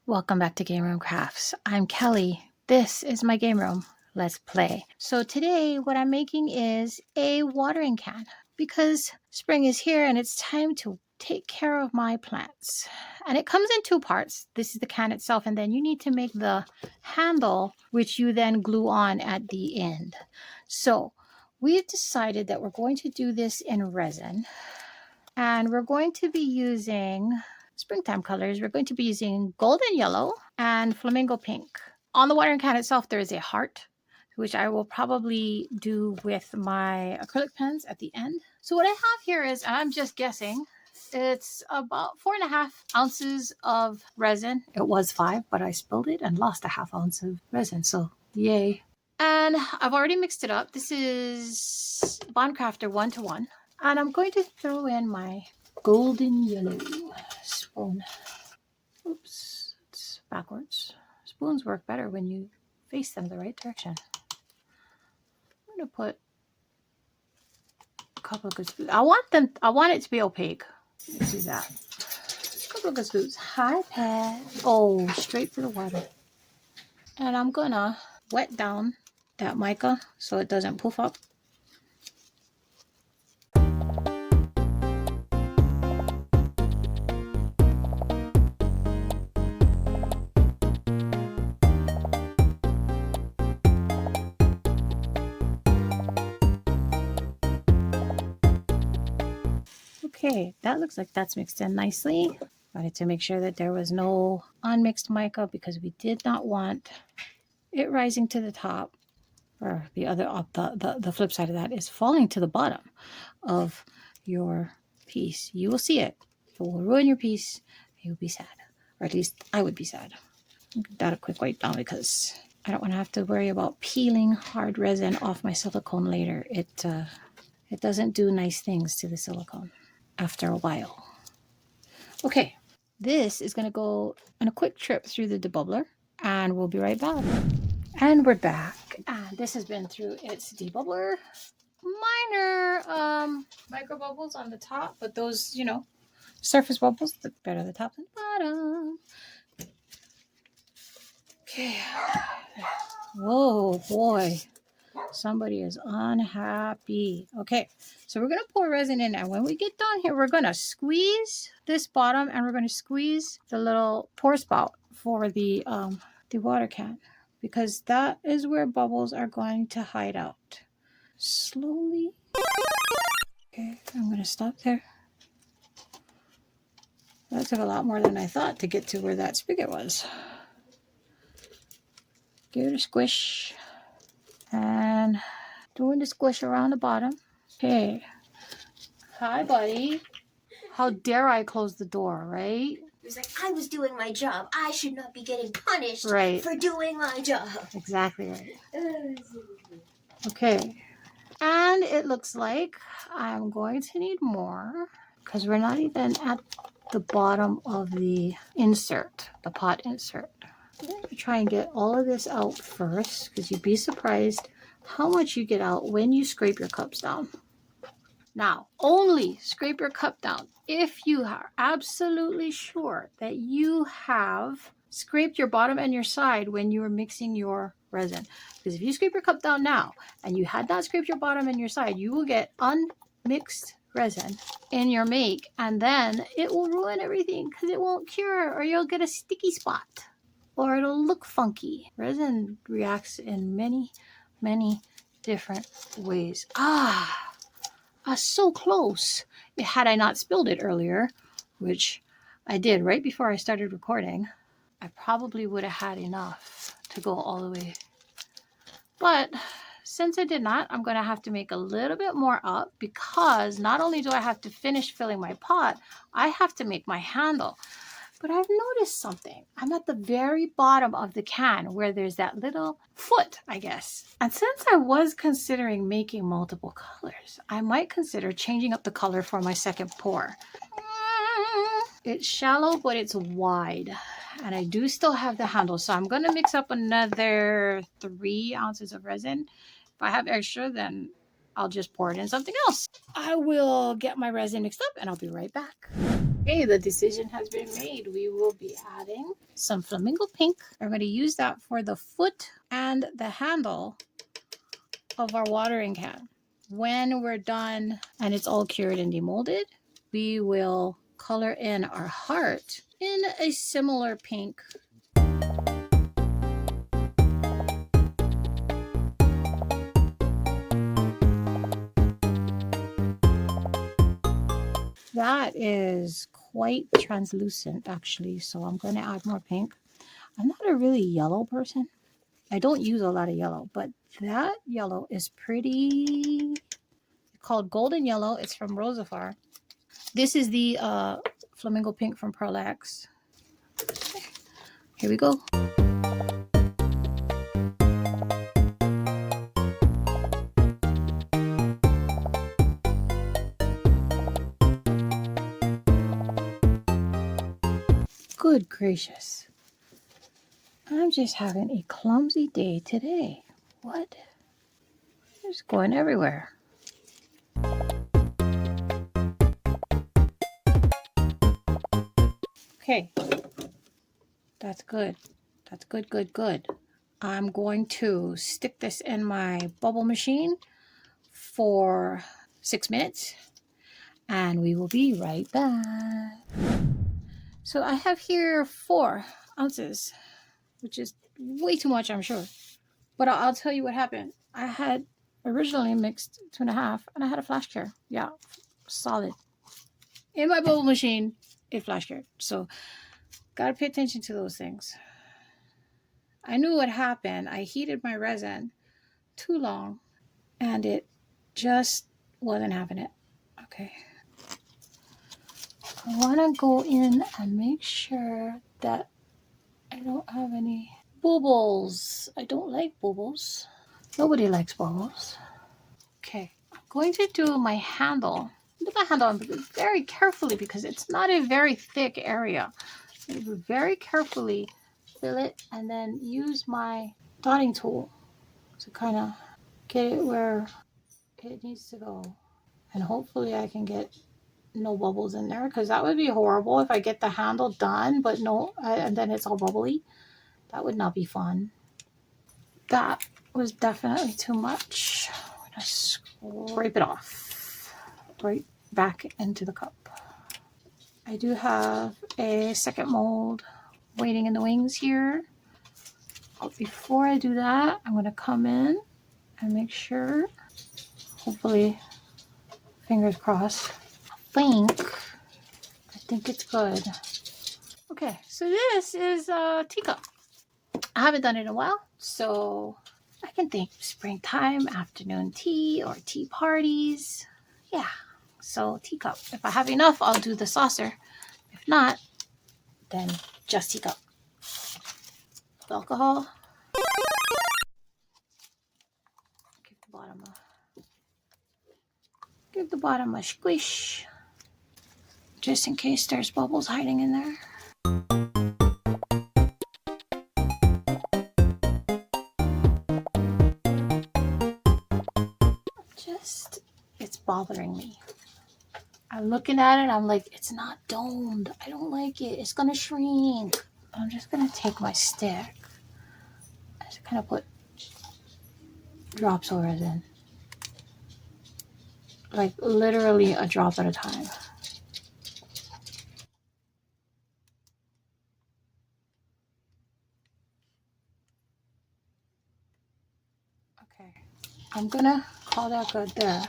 Welcome back to Game Room Crafts. I'm Kelly. This is my game room. Let's play. So today what I'm making is a watering can because spring is here and it's time to take care of my plants. And it comes in two parts. This is the can itself, and then you need to make the handle, which you then glue on at the end. So we've decided that we're going to do this in resin, and we're going to be using springtime colors. We're going to be using golden yellow and flamingo pink. On the watering can itself, there is a heart, which I will probably do with my acrylic pens at the end. So what I have here is, I'm just guessing, it's about 4.5 ounces of resin. It was 5, but I spilled it and lost a half ounce of resin. So yay. And I've already mixed it up. This is Bondcrafter 1-to-1. And I'm going to throw in my golden yellow spoon. Oops, it's backwards. Spoons work better when you face them the right direction. I'm going to put a couple of good spoons. I want it to be opaque. Let's do that. A couple of good spoons. Hi, Pat. Oh, straight to the water. And I'm going to wet down that mica so it doesn't poof up. Okay, that looks like that's mixed in nicely. Wanted to make sure that there was no unmixed mica because we did not want it rising to the top, or the flip side of that is falling to the bottom of your piece. You will see it. It will ruin your piece. You'll be sad, or at least I would be sad. Give that a quick wipe down because I don't want to have to worry about peeling hard resin off my silicone later. It doesn't do nice things to the silicone after a while. Okay, this is going to go on a quick trip through the debubbler, and we'll be right back. And we're back, and this has been through its debubbler. Minor micro bubbles on the top, but those, surface bubbles, the better the top than the bottom. Okay. Whoa, boy. Somebody is unhappy. Okay, so we're going to pour resin in, and when we get down here, we're going to squeeze this bottom, and we're going to squeeze the little pour spout for the water can, because that is where bubbles are going to hide out. Slowly. Okay, I'm going to stop there. That took a lot more than I thought to get to where that spigot was. Give it a squish. And doing the squish around the bottom. Okay. Hi, buddy. How dare I close the door, right? He was like, I was doing my job. I should not be getting punished for doing my job. Exactly right. Okay. And it looks like I'm going to need more because we're not even at the bottom of the insert, the pot insert. I'm going to try and get all of this out first because you'd be surprised how much you get out when you scrape your cups down. Now, only scrape your cup down if you are absolutely sure that you have scraped your bottom and your side when you were mixing your resin. Because if you scrape your cup down now and you had not scraped your bottom and your side, you will get unmixed resin in your make, and then it will ruin everything because it won't cure, or you'll get a sticky spot, or it'll look funky. Resin reacts in many, many different ways. So close. Had I not spilled it earlier, which I did right before I started recording, I probably would have had enough to go all the way. But since I did not, I'm going to have to make a little bit more up, because not only do I have to finish filling my pot, I have to make my handle. But I've noticed something. I'm at the very bottom of the can where there's that little foot, I guess. And since I was considering making multiple colors, I might consider changing up the color for my second pour. It's shallow, but it's wide. And I do still have the handle. So I'm going to mix up another 3 ounces of resin. If I have extra, then I'll just pour it in something else. I will get my resin mixed up and I'll be right back. Okay, the decision has been made. We will be adding some flamingo pink. I'm going to use that for the foot and the handle of our watering can. When we're done and it's all cured and demolded, we will color in our heart in a similar pink. That is quite translucent actually, so I'm going to add more pink. I'm not a really yellow person. I don't use a lot of yellow, but that yellow is pretty, called golden yellow. It's from Rosafar. This is the flamingo pink from Pearl X. Here we go. Good gracious. I'm just having a clumsy day today. What? It's going everywhere. Okay. That's good. That's good, good, good. I'm going to stick this in my bubble machine for 6 minutes and we will be right back. So I have here 4 ounces, which is way too much, I'm sure. But I'll tell you what happened. I had originally mixed 2.5 and I had a flash cure. Yeah, solid. In my bubble machine, it flash cured. So gotta pay attention to those things. I knew what happened. I heated my resin too long and it just wasn't having it. Okay. I want to go in and make sure that I don't have any bubbles. I don't like bubbles. Nobody likes bubbles. Okay. I'm going to do my handle. Do my handle very carefully because it's not a very thick area. Very carefully fill it and then use my dotting tool to kind of get it where it needs to go. And hopefully I can get no bubbles in there because that would be horrible if I get the handle done but no, and then it's all bubbly. That would not be fun. That was definitely too much. I'm going to scrape it off right back into the cup. I do have a second mold waiting in the wings here. But before I do that, I'm going to come in and make sure, hopefully, fingers crossed, I think it's good. Okay, so this is a teacup. I haven't done it in a while, so I can think springtime, afternoon tea, or tea parties. Yeah, so teacup. If I have enough, I'll do the saucer. If not, then just teacup. Alcohol. Give the bottom a squish, just in case there's bubbles hiding in there. It's bothering me. I'm looking at it, I'm like, it's not domed. I don't like it. It's gonna shrink. I'm just gonna take my stick. I just kind of put drops of resin. Like literally a drop at a time. Okay, I'm gonna call that good there.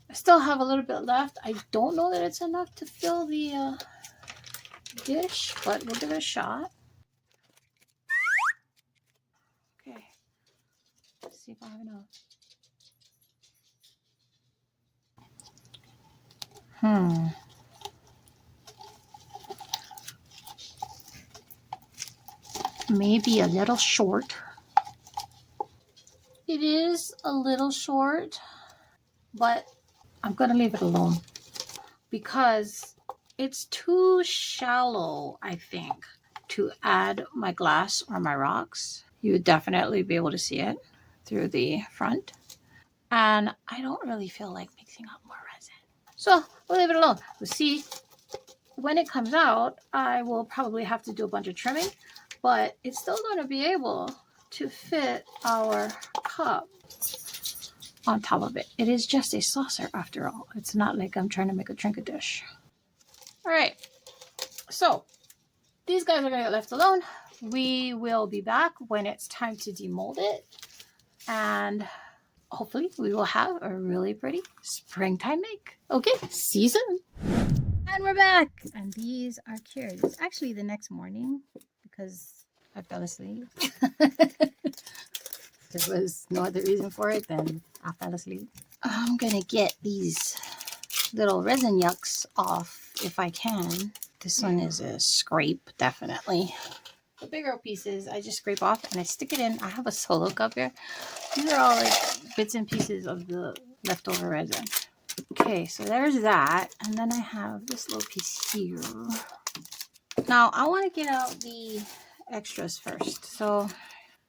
I still have a little bit left. I don't know that it's enough to fill the dish, but we'll give it a shot. Okay, let's see if I have enough. Maybe a little short. It is a little short, but I'm gonna leave it alone because it's too shallow, I think, to add my glass or my rocks. You would definitely be able to see it through the front. And I don't really feel like mixing up more resin. So we'll leave it alone. We'll see when it comes out, I will probably have to do a bunch of trimming, but it's still going to be able to fit our cup on top of it. It is just a saucer after all. It's not like I'm trying to make a trinket dish. All right, so these guys are going to get left alone. We will be back when it's time to demold it, and hopefully we will have a really pretty springtime make. Okay, see you soon. And we're back, and these are cured. It's actually the next morning because I fell asleep. There was no other reason for it than I fell asleep. I'm gonna get these little resin yucks off if I can. This one is a scrape, definitely. The bigger pieces I just scrape off and I stick it in. I have a solo cup here. These are all like bits and pieces of the leftover resin. Okay, so there's that, and then I have this little piece here. Now I want to get out the extras first. So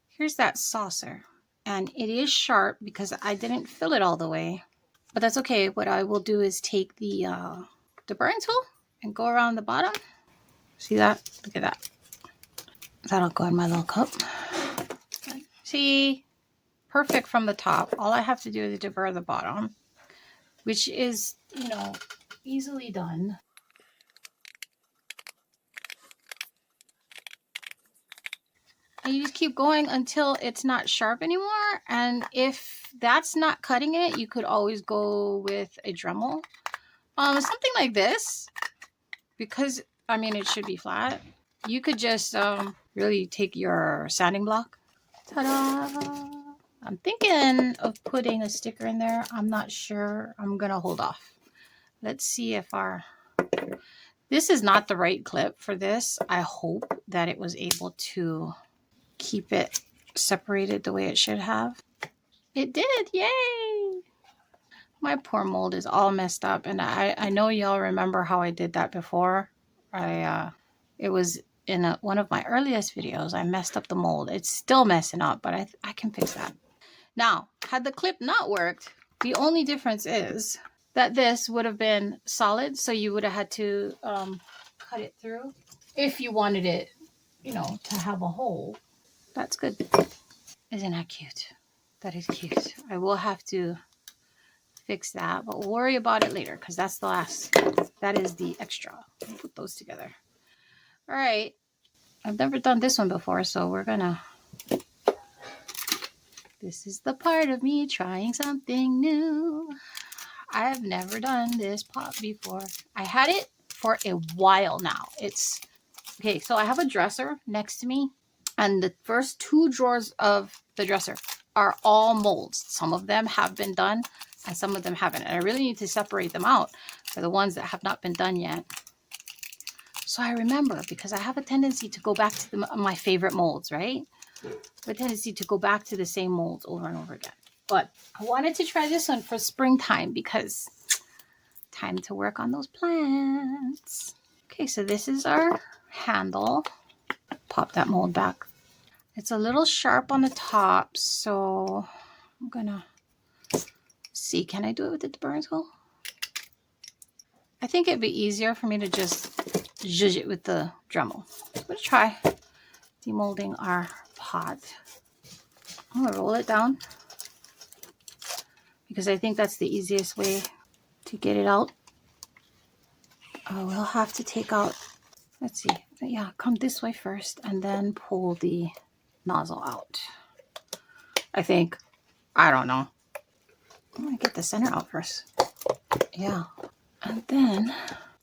here's that saucer, and it is sharp because I didn't fill it all the way, but that's okay. What I will do is take the burn tool and go around the bottom. See that? Look at that. That'll go in my little cup. See, perfect from the top. All I have to do is deburr the bottom, which is, you know, easily done. And you just keep going until it's not sharp anymore. And if that's not cutting it, you could always go with a Dremel. Something like this, because, I mean, it should be flat. You could just really take your sanding block. Ta-da! I'm thinking of putting a sticker in there. I'm not sure. I'm going to hold off. Let's see if this is not the right clip for this. I hope that it was able to keep it separated the way it should have. It did. Yay! My poor mold is all messed up, and I know y'all remember how I did that before. It was in one of my earliest videos. I messed up the mold. It's still messing up, but I can fix that. Now, had the clip not worked, the only difference is that this would have been solid, so you would have had to cut it through if you wanted it, you know, to have a hole. That's good. Isn't that cute? That is cute. I will have to fix that, but we'll worry about it later because that's the last. That is the extra. I'll put those together. All right. I've never done this one before, so we're gonna. This is the part of me trying something new. I have never done this pot before. I had it for a while now. It's okay. So I have a dresser next to me, and the first two drawers of the dresser are all molds. Some of them have been done and some of them haven't. And I really need to separate them out for the ones that have not been done yet. So I remember, because I have a tendency to go back to my favorite molds, right? I have a tendency to go back to the same molds over and over again. But I wanted to try this one for springtime because time to work on those plants. Okay, so this is our handle. Pop that mold back. It's a little sharp on the top, so I'm gonna see. Can I do it with the burn tool? I think it'd be easier for me to just zhuzh it with the Dremel. I'm gonna try demolding our pot. I'm gonna roll it down because I think that's the easiest way to get it out. We'll have to take out, let's see, yeah, come this way first and then pull the nozzle out. I think, I don't know. I'm gonna get the center out first. Yeah, and then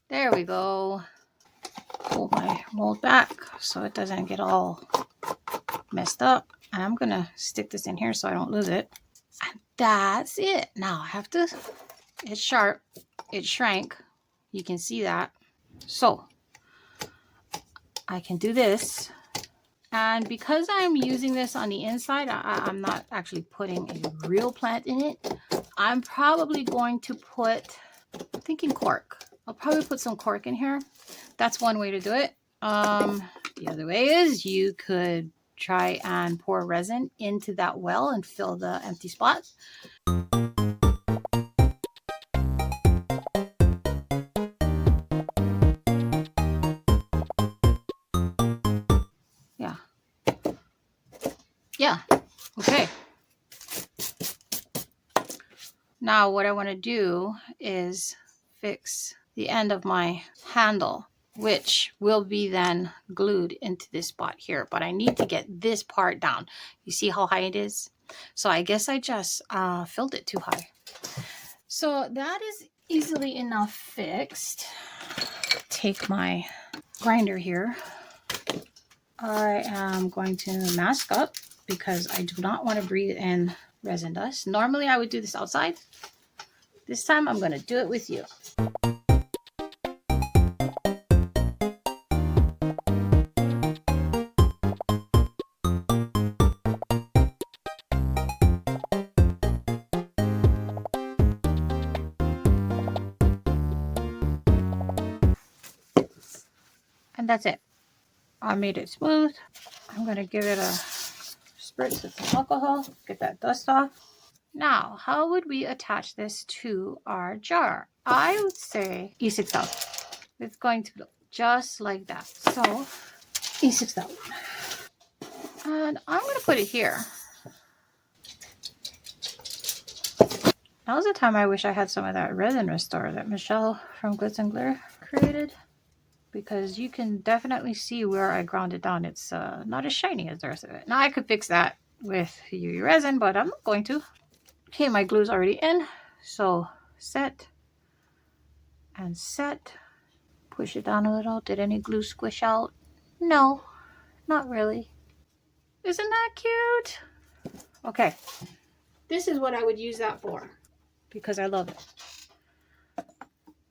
there we go. Pull my mold back so it doesn't get all messed up. And I'm gonna stick this in here so I don't lose it. And that's it. Now I have to, it's sharp, it shrank. You can see that. So I can do this. And because I'm using this on the inside, I'm not actually putting a real plant in it. I'm probably going to put, I'm thinking cork. I'll probably put some cork in here. That's one way to do it. The other way is you could try and pour resin into that well and fill the empty spots. Yeah. Okay. Now what I want to do is fix the end of my handle, which will be then glued into this spot here. But I need to get this part down. You see how high it is? So I guess I just filled it too high. So that is easily enough fixed. Take my grinder here. I am going to mask up because I do not want to breathe in resin dust. Normally I would do this outside. This time I'm going to do it with you. And that's it. I made it smooth. I'm going to give it a spritz with some alcohol, get that dust off. Now, how would we attach this to our jar? I would say E6000. It's going to look just like that. So, E6000. And I'm going to put it here. Now's the time I wish I had some of that resin restore that Michelle from Glitz and Glitter created. Because you can definitely see where I ground it down. It's not as shiny as the rest of it. Now I could fix that with UV resin, but I'm not going to. Okay, my glue's already in. So set and set. Push it down a little. Did any glue squish out? No, not really. Isn't that cute? Okay, this is what I would use that for because I love it.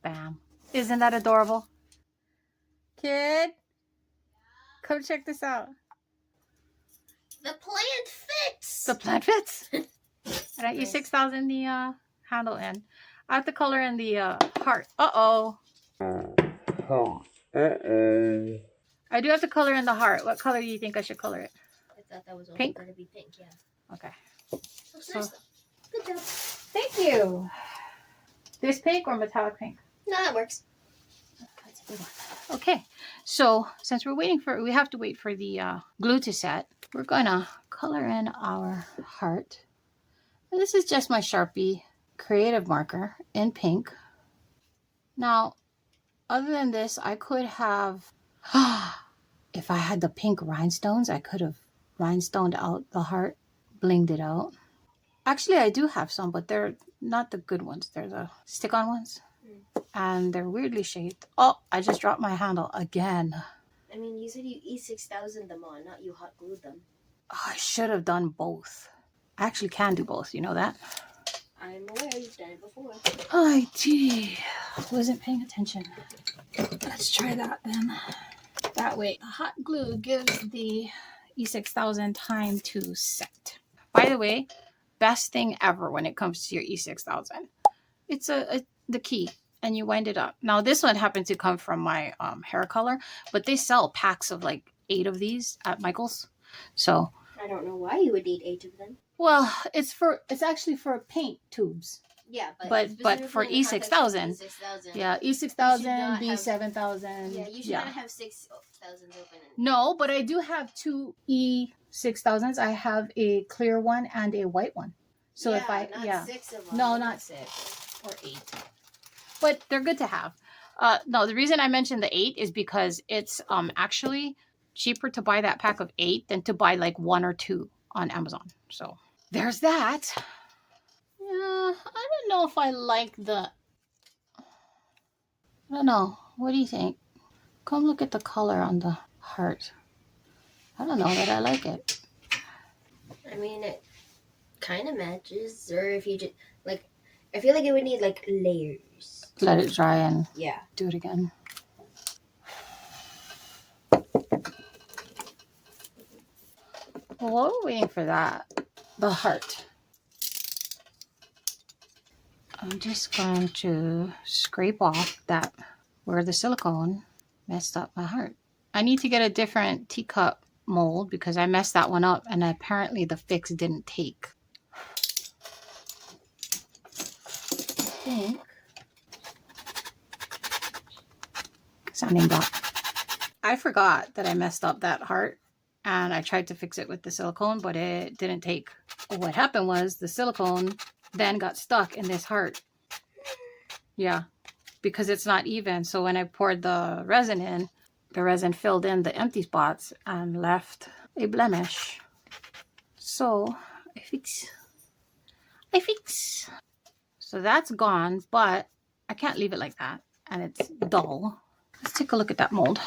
Bam. Isn't that adorable? Kid, come check this out. The plant fits. The plant fits. And I use 6,000 the handle in. I have to color in the heart. Uh-oh. Uh-oh. I do have to color in the heart. What color do you think I should color it? I thought that was pink? going to be pink, yeah. Okay. Looks nice though. Good job. Thank you. This pink or metallic pink? No, that works. That's a good one. Okay. So since we have to wait for the glue to set, we're gonna color in our heart. And this is just my Sharpie creative marker in pink. Now, other than this, I could have, if I had the pink rhinestones, I could have rhinestoned out the heart, blinged it out. Actually, I do have some, but they're not the good ones. They're the stick-on ones. And they're weirdly shaped. Oh, I just dropped my handle again. I mean, you said you E6000 them on, not you hot glued them. Oh, I should have done both. I actually can do both, you know that? I'm aware you've done it before. Oh, gee. Wasn't paying attention. Let's try that then. That way, hot glue gives the E6000 time to set. By the way, best thing ever when it comes to your E6000. It's the key, and you wind it up. Now, this one happened to come from my hair color, but they sell packs of like 8 of these at Michael's. So I don't know why you would need 8 of them. well, it's actually for paint tubes. Yeah, but for E6000, yeah, E6000, B7000. Yeah, you should not have 6,000s open. No, but I do have 2 E6000s. I have a clear one and a white one. So if I not 6 of them. No, not 6 or 8. But they're good to have. No, the reason I mentioned the 8 is because it's actually cheaper to buy that pack of 8 than to buy like 1 or 2 on Amazon. So there's that. Yeah, I don't know if I like the... I don't know. What do you think? Come look at the color on the heart. I don't know that I like it. I mean, it kind of matches. Or if you just, like, I feel like it would need, like, layers. Let it dry and do it again. Well, while we're waiting for that, the heart. I'm just going to scrape off that where the silicone messed up my heart. I need to get a different teacup mold because I messed that one up and apparently the fix didn't take. I think. Sounding block. I forgot that I messed up that heart and I tried to fix it with the silicone, but it didn't take. What happened was the silicone then got stuck in this heart. Yeah, because it's not even. So when I poured the resin in, the resin filled in the empty spots and left a blemish. So I fix. So that's gone, but I can't leave it like that. And it's dull. Let's take a look at that mold.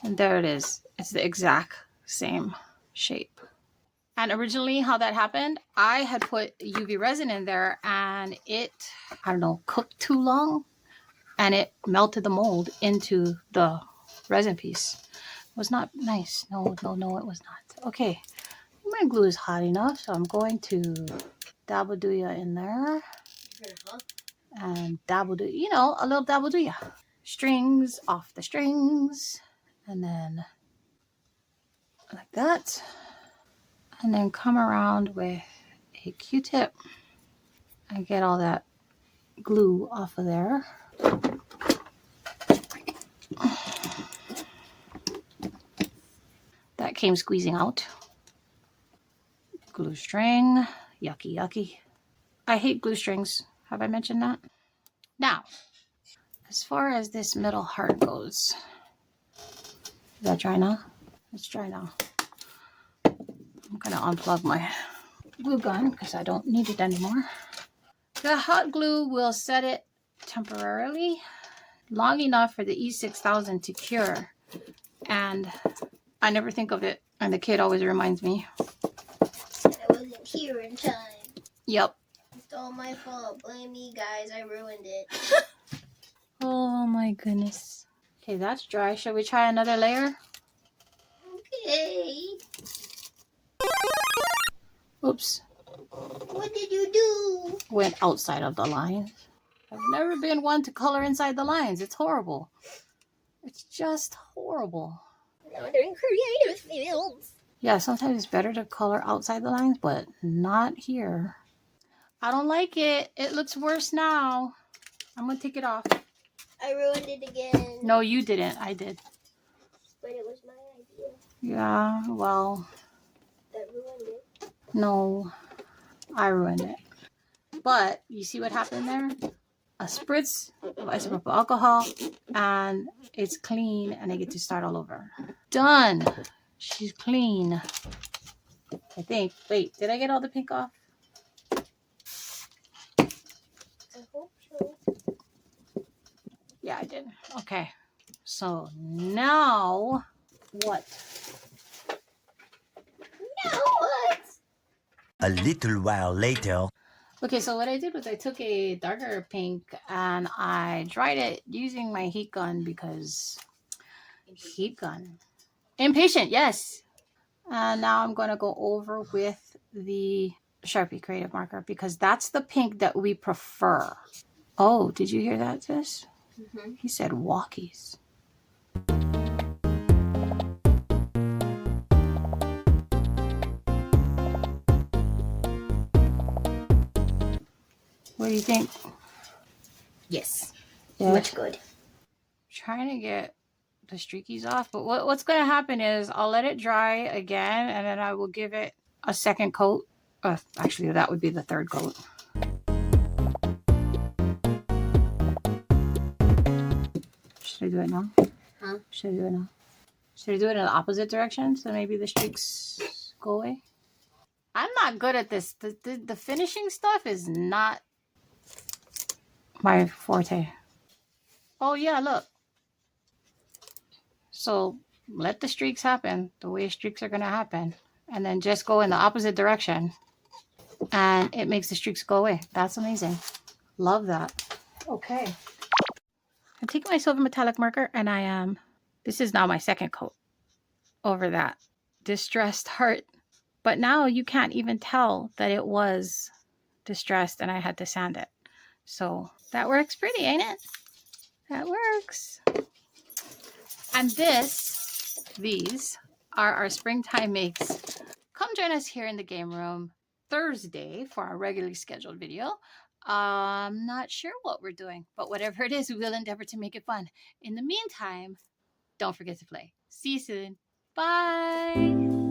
And there it is. It's the exact same shape. And originally how that happened, I had put UV resin in there and it, I don't know, cooked too long and it melted the mold into the resin piece. It was not nice. No, it was not. Okay, my glue is hot enough, so I'm going to dabble do ya in there. And dabble do, a little dabble do ya. Strings off the strings. And then like that. And then come around with a Q-tip and get all that glue off of there. That came squeezing out. Glue string. Yucky, yucky. I hate glue strings. Have I mentioned that? Now, as far as this middle heart goes, is that dry now? It's dry now. I'm going to unplug my glue gun because I don't need it anymore. The hot glue will set it temporarily long enough for the E6000 to cure. And I never think of it. And the kid always reminds me. I wasn't here in time. Yep. It's all my fault. Blame me, guys. I ruined it. Oh my goodness. Okay, that's dry. Shall we try another layer? Okay. Oops. What did you do? Went outside of the lines. I've never been one to color inside the lines. It's horrible. It's just horrible. Wandering creative fields. Yeah, sometimes it's better to color outside the lines, but not here. I don't like it. It looks worse now. I'm going to take it off. I ruined it again. No, you didn't. I did. But it was my idea. Yeah, well. That ruined it. No, I ruined it. But you see what happened there? A spritz of isopropyl alcohol and it's clean and I get to start all over. Done. She's clean. I think. Wait, did I get all the pink off? I hope so. Yeah, I did. Okay. So now what? Now what? A little while later. Okay, so what I did was I took a darker pink and I dried it using my heat gun because heat gun. Impatient, yes. And now I'm going to go over with the Sharpie Creative Marker because that's the pink that we prefer. Oh, did you hear that, sis? Mm-hmm. He said walkies. What do you think? Yes. Yeah. Much good. Trying to get the streakies off, but what's going to happen is I'll let it dry again and then I will give it a second coat. Actually, that would be the third coat. Should I do it now? Huh? Should I do it now? Should I do it in the opposite direction so maybe the streaks go away? I'm not good at this. The finishing stuff is not my forte. Oh yeah, look. So let the streaks happen the way streaks are going to happen. And then just go in the opposite direction. And it makes the streaks go away. That's amazing. Love that. Okay. I'm taking my silver metallic marker and this is now my second coat over that distressed heart. But now you can't even tell that it was distressed and I had to sand it. So that works pretty, ain't it? That works. And these are our springtime makes. Come join us here in the game room Thursday for our regularly scheduled video. I'm not sure what we're doing, but whatever it is, we will endeavor to make it fun. In the meantime, don't forget to play. See you soon. Bye.